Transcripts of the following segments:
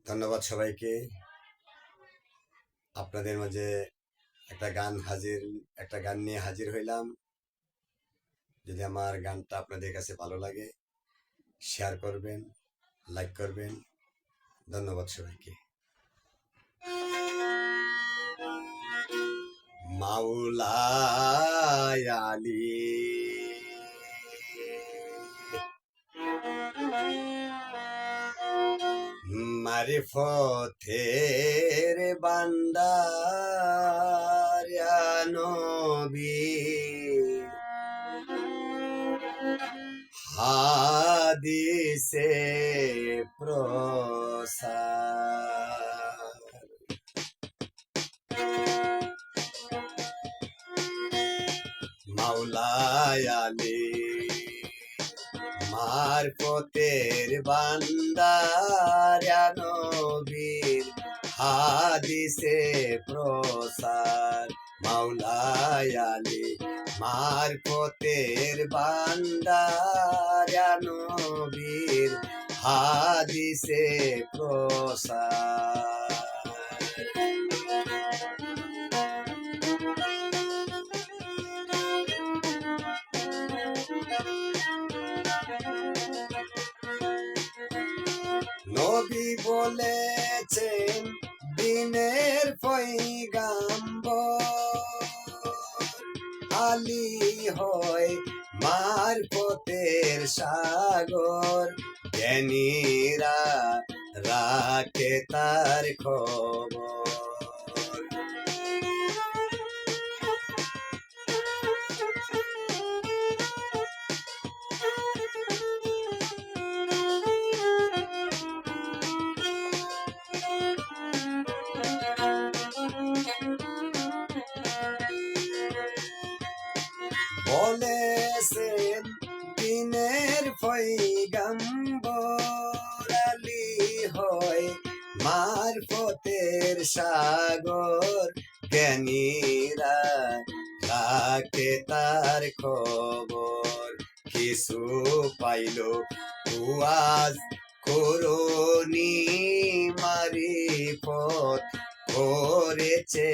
ধন্যবাদ সবাইকে। আপনাদের মাঝে একটা গান নিয়ে হাজির হইলাম। যদি আমার গানটা আপনাদের কাছে ভালো লাগে, শেয়ার করবেন, লাইক করবেন। ধন্যবাদ সবাইকে। মাওলায় আলী মারিফতের বান্দার ইয়া নবী হাদিসে প্রসার মাওলায় আলী মারফতের বান্দার ইয়া নবীর হাদিসে প্রসার মাওলায় আলী মারফতের বান্দার ইয়া নবীর হাদিসে প্রসার নবী বলেছেন দিনের পয়গাম্বর আলী হয় মারফতের সাগর জ্ঞানীরা রাখে তার খবর বলেছেন দিনের পয়গাম্বর আলী হয় মারফতের সাগর জ্ঞানীরা রাখে তার খবর কিছু পাইল ওয়াজ করুনি মারিফত করেছে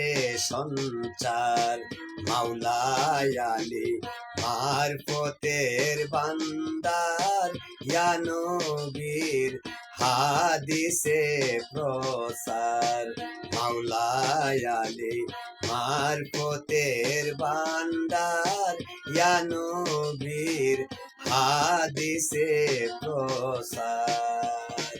সঞ্চার মাওলায় আলী মারফতের বান্দার ইয়া নবীর হাদিসে প্রসার মাওলায় আলী মারফতের বান্দার ইয়া নবীর হাদিসে প্রসার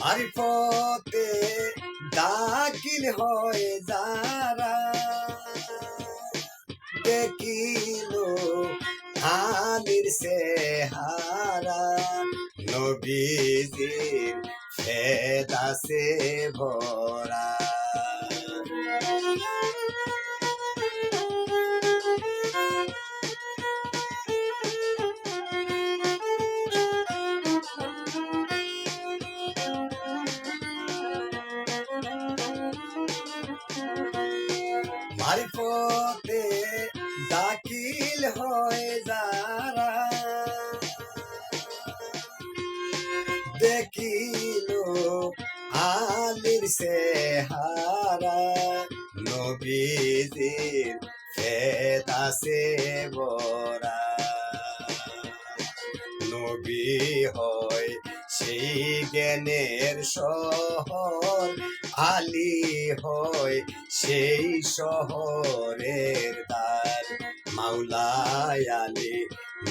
মারিফতে দাখিল হয়ে যারা দেখিল আলীর চেহারা নবীজির ফেদাসে ভরা মারিফতে দাখিল হয়ে যারা দেখিল আলীর চেহারা নবীজির ফেদাসে ভরা নবী হয় সেই জ্ঞানের শহর আলী হয় সেই শহরের দ্বার মাওলায় আলী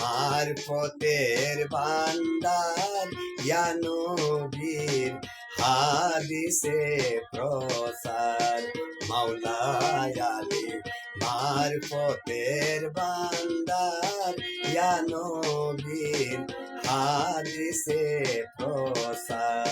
মারফতের বান্দার ইয়া নবীর হাদিসে প্রসার মাওলায় আলী মারফতের বান্দার ইয়া নবীর হাদিসে প্রসার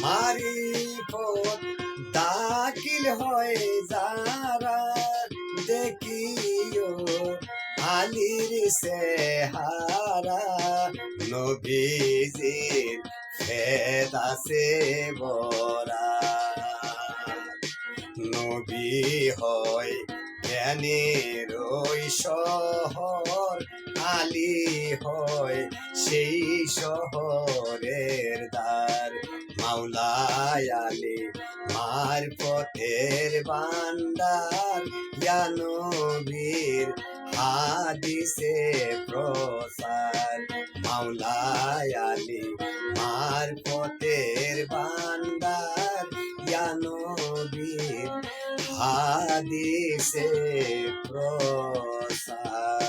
মারিফত দাখিল হয় যারা দেখিও আলীর চেহারা নবীজির ফেদ আছে বরা নবী হয় জ্ঞানের ওই শহর আলী হয় সেই শহরের দ্বার মাওলায় আলী মার পথের বান্দার ইয়া নবীর হাদিসে প্রসার মাওলায় আলী মার পথের বান্দার ইয়া নবীর হাদিসে প্রসার